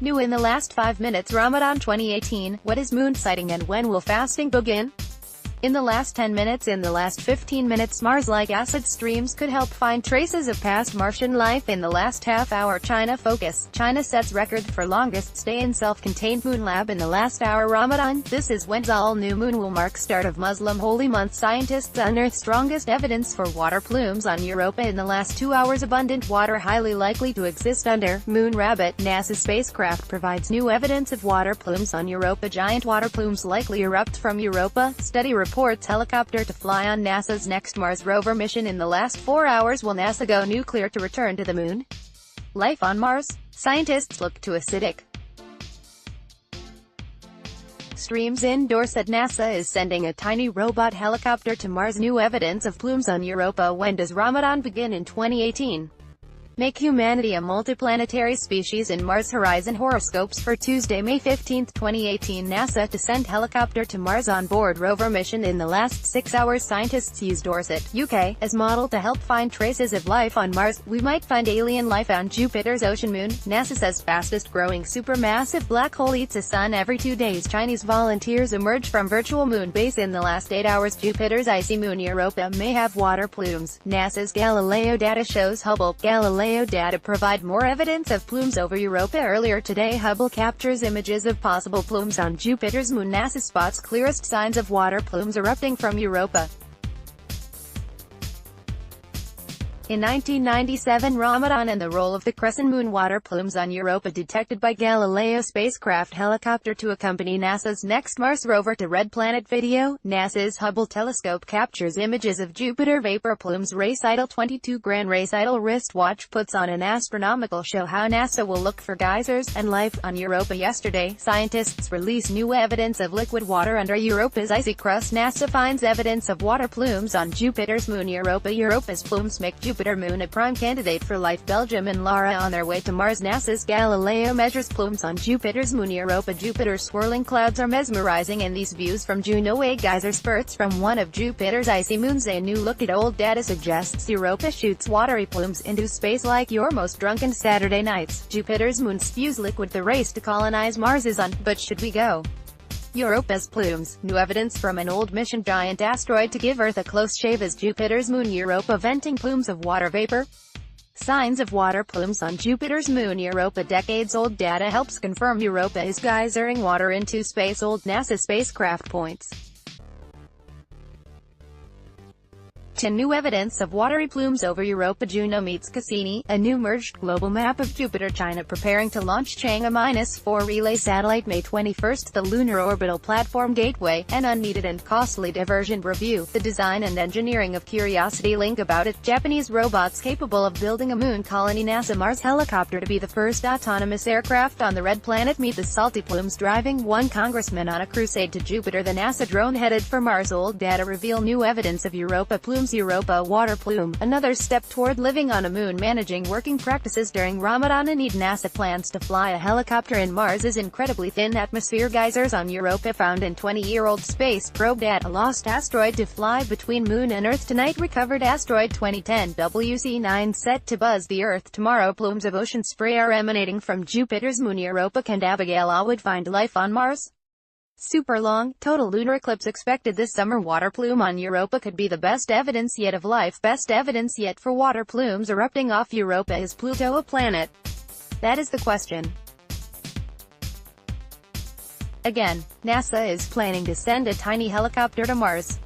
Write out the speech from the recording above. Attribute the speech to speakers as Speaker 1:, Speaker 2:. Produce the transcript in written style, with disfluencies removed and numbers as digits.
Speaker 1: New in the last 5 minutes Ramadan 2018, what is moon sighting and when will fasting begin? In the last 10 minutes In the last 15 minutes Mars-like acid streams could help find traces of past Martian life in the last half hour. China focus. China sets record for longest stay in self-contained moon lab in the last hour. Ramadan. This is when the all-new moon will mark start of Muslim holy month. Scientists unearth strongest evidence for water plumes on Europa in the last 2 hours. Abundant water highly likely to exist under Moon Rabbit. NASA spacecraft provides new evidence of water plumes on Europa. Giant water plumes likely erupt from Europa. Study reports helicopter to fly on NASA's next Mars rover mission in the last 4 hours. Will NASA go nuclear to return to the moon? Life on Mars? Scientists look to acidic streams in Dorset. NASA is sending a tiny robot helicopter to Mars. New evidence of plumes on Europa. When does Ramadan begin in 2018? Make humanity a multiplanetary species in Mars. Horizon horoscopes for Tuesday, May 15, 2018. NASA to send helicopter to Mars on board rover mission in the last 6 hours. Scientists use Dorset, UK, as model to help find traces of life on Mars. We might find alien life on Jupiter's ocean moon. NASA says fastest growing supermassive black hole eats a sun every 2 days. Chinese volunteers emerge from virtual moon base in the last 8 hours. Jupiter's icy moon Europa may have water plumes. NASA's Galileo data shows Hubble. Galileo data provide more evidence of plumes over Europa. Earlier today Hubble captures images of possible plumes on Jupiter's moon. NASA spots clearest signs of water plumes erupting from Europa. In 1997 Ramadan and the role of the crescent moon. Water plumes on Europa detected by Galileo spacecraft helicopter to accompany NASA's next Mars rover to Red Planet video. NASA's Hubble telescope captures images of Jupiter vapor plumes. Recital 22 Grand Recital wristwatch puts on an astronomical show. How NASA will look for geysers and life on Europa. Yesterday, scientists release new evidence of liquid water under Europa's icy crust. NASA finds evidence of water plumes on Jupiter's moon Europa. Europa's plumes make Jupiter moon a prime candidate for life. Belgium and Lara on their way to Mars. NASA's Galileo measures plumes on Jupiter's moon Europa. Jupiter's swirling clouds are mesmerizing in these views from Juno. A geyser spurts from one of Jupiter's icy moons. A new look at old data suggests Europa shoots watery plumes into space like your most drunken Saturday nights. Jupiter's moon spews liquid. The race to colonize Mars is on, but should we go? Europa's plumes. New evidence from an old mission. Giant asteroid to give Earth a close shave as Jupiter's moon Europa venting plumes of water vapor. Signs of water plumes on Jupiter's moon Europa. Decades-old data helps confirm Europa is geysering water into space. Old NASA spacecraft points to new evidence of watery plumes over Europa. Juno meets Cassini, a new merged global map of Jupiter. China preparing to launch Chang'e-4 relay satellite May 21. The Lunar Orbital Platform Gateway, an unneeded and costly diversion. Review the design and engineering of Curiosity link about it. Japanese robots capable of building a moon colony. NASA Mars helicopter to be the first autonomous aircraft on the Red Planet. Meet the salty plumes driving one congressman on a crusade to Jupiter. The NASA drone headed for Mars. Old data reveal new evidence of Europa plumes. Europa water plume, another step toward living on a moon. Managing working practices during Ramadan and Eid. NASA plans to fly a helicopter in Mars's incredibly thin atmosphere. Geysers on Europa found in 20-year-old space probe. A lost asteroid to fly between Moon and Earth tonight. Recovered asteroid 2010 WC9 set to buzz the Earth tomorrow. Plumes of ocean spray are emanating from Jupiter's moon Europa. Can Abigail Awad find life on Mars? Super long, total lunar eclipse expected this summer. Water plume on Europa could be the best evidence yet of life. Best evidence yet for water plumes erupting off Europa. Is Pluto a planet? That is the question. Again, NASA is planning to send a tiny helicopter to Mars.